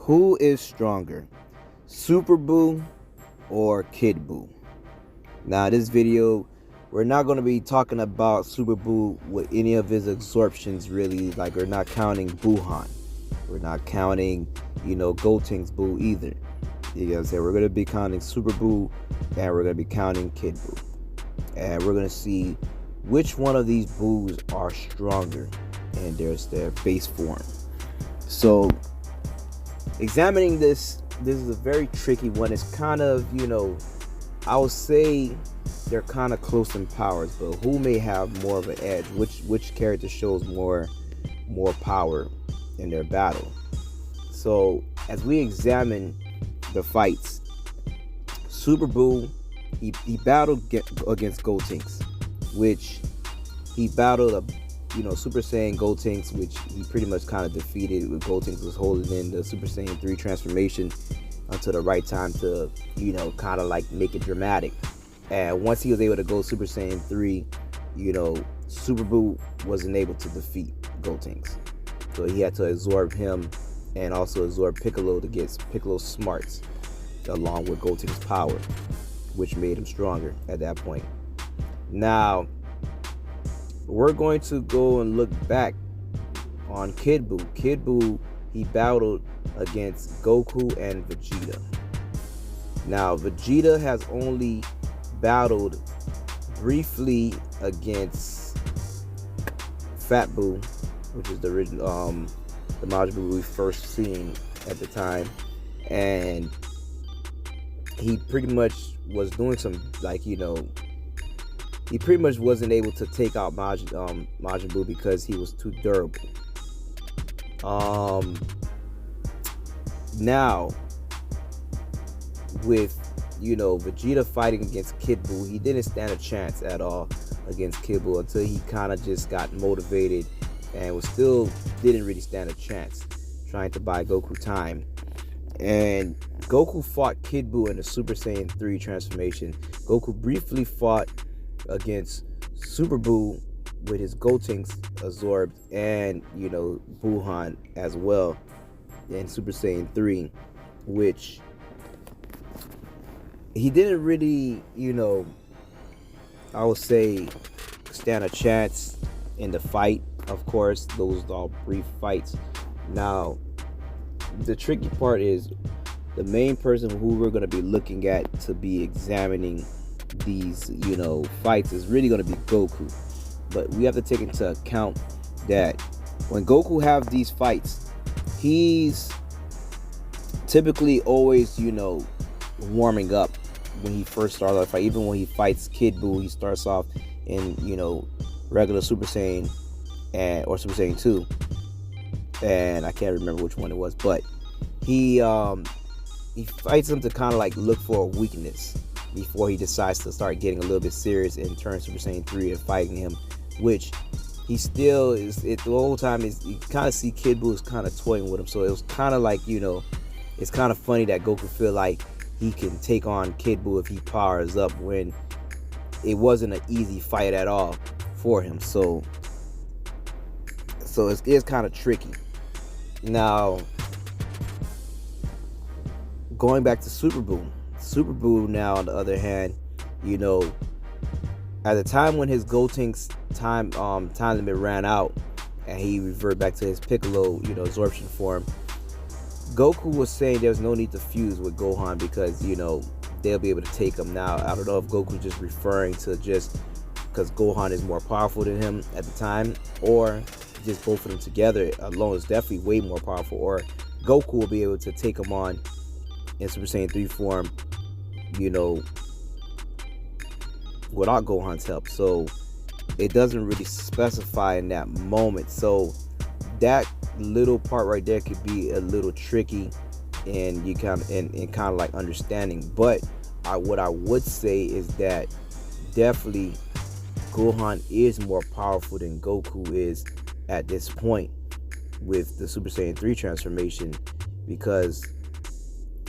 Who is stronger, Super Buu or Kid Buu? Now, this video, we're not going to be talking about Super Buu with any of his absorptions, really. Like, we're not counting Buuhan. We're not counting, Gotenks Buu either. You know what I'm saying? We're going to be counting Super Buu and we're going to be counting Kid Buu. And we're going to see which one of these Boos are stronger in their base form. So, examining this is a very tricky one. It's kind of, I would say they're kind of close in powers, but who may have more of an edge? Which character shows more power in their battle? So as we examine the fights, Super Buu, he battled against Gotenks, which he battled Super Saiyan Gotenks, which he pretty much kind of defeated. With Gotenks was holding in the Super Saiyan 3 transformation until the right time to, kind of like make it dramatic. And once he was able to go Super Saiyan 3, Super Buu wasn't able to defeat Gotenks. So he had to absorb him and also absorb Piccolo to get Piccolo's smarts along with Gotenks' power, which made him stronger at that point. Now, we're going to go and look back on Kid Buu. Kid Buu, he battled against Goku and Vegeta. Now, Vegeta has only battled briefly against Fat Buu, which is the original, the Majin Buu we first seen at the time, and he pretty much was doing some he pretty much wasn't able to take out Majin Buu because he was too durable. Now, with Vegeta fighting against Kid Buu, he didn't stand a chance at all against Kid Buu until he kind of just got motivated and didn't really stand a chance trying to buy Goku time. And Goku fought Kid Buu in the Super Saiyan 3 transformation. Goku briefly fought against Super Buu with his Gotenks absorbed and Buuhan as well in Super Saiyan 3, which he didn't really I would say stand a chance in the fight. Of course, those are all brief fights. Now, the tricky part is the main person who we're going to be looking at to be examining these fights is really going to be Goku. But we have to take into account that when Goku have these fights, he's typically always warming up when he first starts off. Like, even when he fights Kid Buu, he starts off in regular Super Saiyan or Super Saiyan 2, and I can't remember which one it was, but he fights him to kind of like look for a weakness before he decides to start getting a little bit serious and turn Super Saiyan 3 and fighting him, which he still is. The whole time is you kind of see Kid Buu is kind of toying with him. So it was kind of like it's kind of funny that Goku feel like he can take on Kid Buu if he powers up, when it wasn't an easy fight at all for him. So it's kind of tricky. Now, going back to Super Buu. Super Buu now, on the other hand, at the time when his Gotenks time limit ran out and he reverted back to his Piccolo, absorption form, Goku was saying there's no need to fuse with Gohan because, they'll be able to take him now. I don't know if Goku's just referring to just because Gohan is more powerful than him at the time, or just both of them together alone is definitely way more powerful, or Goku will be able to take him on in Super Saiyan 3 form, without Gohan's help. So it doesn't really specify in that moment. So that little part right there could be a little tricky, and you kind of like understanding. But what I would say is that definitely Gohan is more powerful than Goku is at this point with the Super Saiyan 3 transformation, because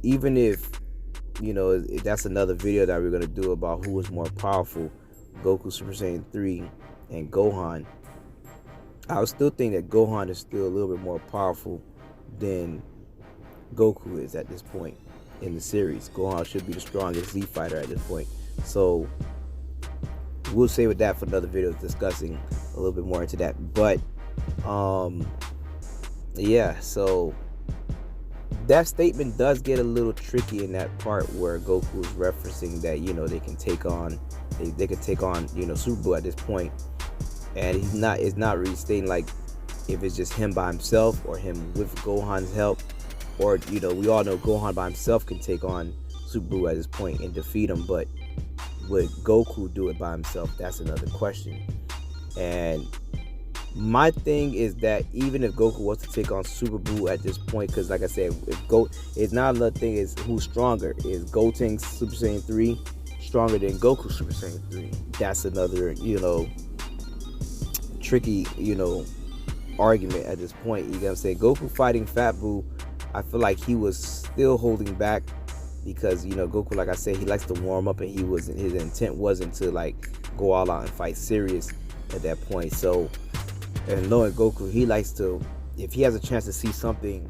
even if that's another video that we're going to do about who is more powerful, Goku, Super Saiyan 3, and Gohan, I would still think that Gohan is still a little bit more powerful than Goku is at this point in the series. Gohan should be the strongest Z fighter at this point. So we'll save that for another video discussing a little bit more into that. But yeah, so that statement does get a little tricky in that part where Goku is referencing that, you know, they can take on you know, Super Buu at this point, and it's not really stating like if it's just him by himself or him with Gohan's help, or, you know, we all know Gohan by himself can take on Super Buu at this point and defeat him, but would Goku do it by himself? That's another question. And my thing is that even if Goku was to take on Super Buu at this point, because like I said, it's not another thing is who's stronger. Is Gotenks Super Saiyan 3 stronger than Goku Super Saiyan 3? That's another, you know, tricky, you know, argument at this point. You gotta say Goku fighting Fat Buu, I feel like he was still holding back because, you know, Goku, like I said, he likes to warm up, and his intent wasn't to like go all out and fight serious at that point. So, and knowing Goku, he likes to, if he has a chance to see something,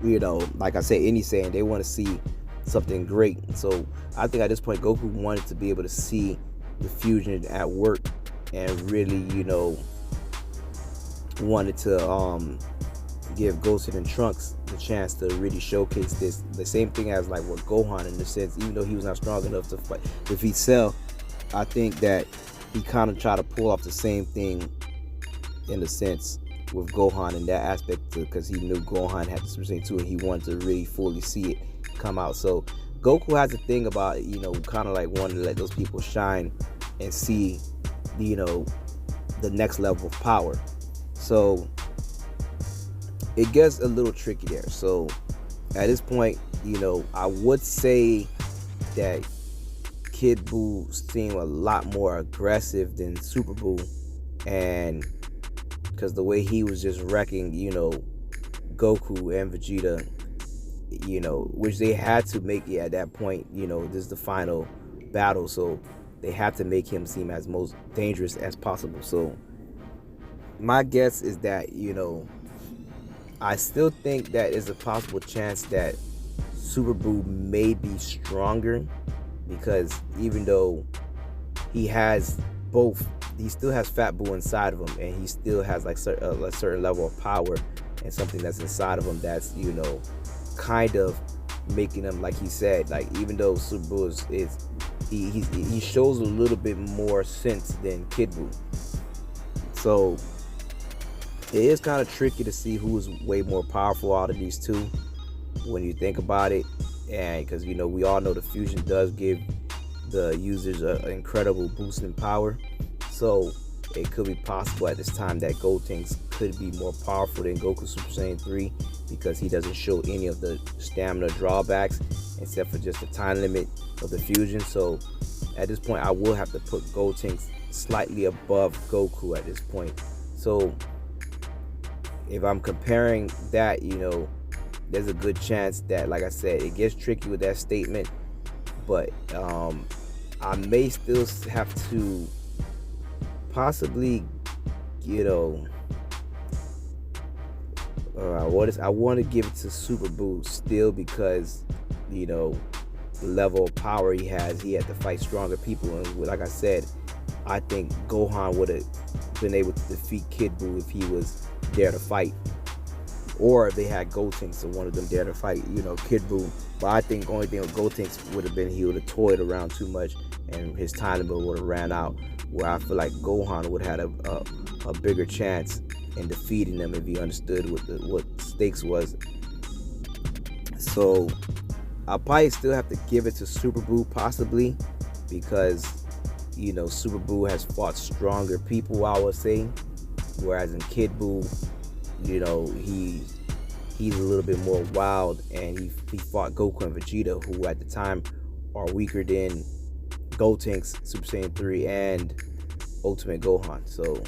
you know, like I said, any saying, they want to see something great. So I think at this point Goku wanted to be able to see the fusion at work, and really, you know, wanted to give Goten and Trunks the chance to really showcase this. The same thing as like with Gohan, in the sense, even though he was not strong enough to defeat Cell, I think that he kind of tried to pull off the same thing in a sense with Gohan in that aspect, because he knew Gohan had the Super Saiyan 2 and he wanted to really fully see it come out. So Goku has a thing about, you know, kind of like wanting to let those people shine and see, you know, the next level of power. So it gets a little tricky there. So at this point, you know, I would say that Kid Buu seemed a lot more aggressive than Super Buu, and because the way he was just wrecking, you know, Goku and Vegeta, you know, which they had to make it at that point, you know, this is the final battle, so they had to make him seem as most dangerous as possible. So my guess is that, you know, I still think that there's a possible chance that Super Buu may be stronger, because even though he has both, he still has Fat Buu inside of him, and he still has like a certain level of power and something that's inside of him that's, you know, kind of making him, like he said, like, even though Super Buu is he shows a little bit more sense than Kid Buu. So it is kind of tricky to see who is way more powerful out of these two when you think about it, and because, you know, we all know the fusion does give the users an incredible boost in power. So it could be possible at this time that Gotenks could be more powerful than Goku Super Saiyan 3, because he doesn't show any of the stamina drawbacks except for just the time limit of the fusion. So at this point I will have to put Gotenks slightly above Goku at this point. So if I'm comparing that, you know, there's a good chance that, like I said, it gets tricky with that statement, but I may still have to possibly, you know, I want to give it to Super Buu still, because, you know, the level of power he had to fight stronger people, and like I said, I think Gohan would have been able to defeat Kid Buu if he was there to fight, or if they had Gotenks and one of them there to fight, you know, Kid Buu. But I think the only thing with Gotenks would have been he would have toyed around too much and his time limit would have ran out, where I feel like Gohan would have had a bigger chance in defeating them if he understood what stakes was. So I'll probably still have to give it to Super Buu, possibly, because, you know, Super Buu has fought stronger people, I would say, whereas in Kid Buu, you know, he's a little bit more wild, and he fought Goku and Vegeta, who at the time are weaker than Gotenks, Super Saiyan 3, and Ultimate Gohan. So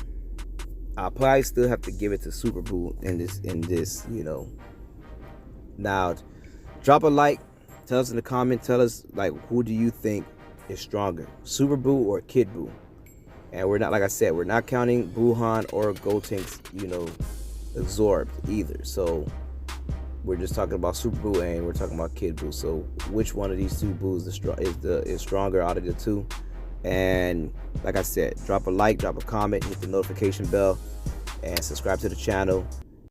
I'll probably still have to give it to Super Buu in this, you know. Now, drop a like, tell us in the comment, tell us, like, who do you think is stronger, Super Buu or Kid Buu? And we're not, like I said, we're not counting Buuhan or Gotenks, you know, absorbed either. So we're just talking about Super Buu and we're talking about Kid Buu. So which one of these two Boos is stronger out of the two? And like I said, drop a like, drop a comment, hit the notification bell, and subscribe to the channel.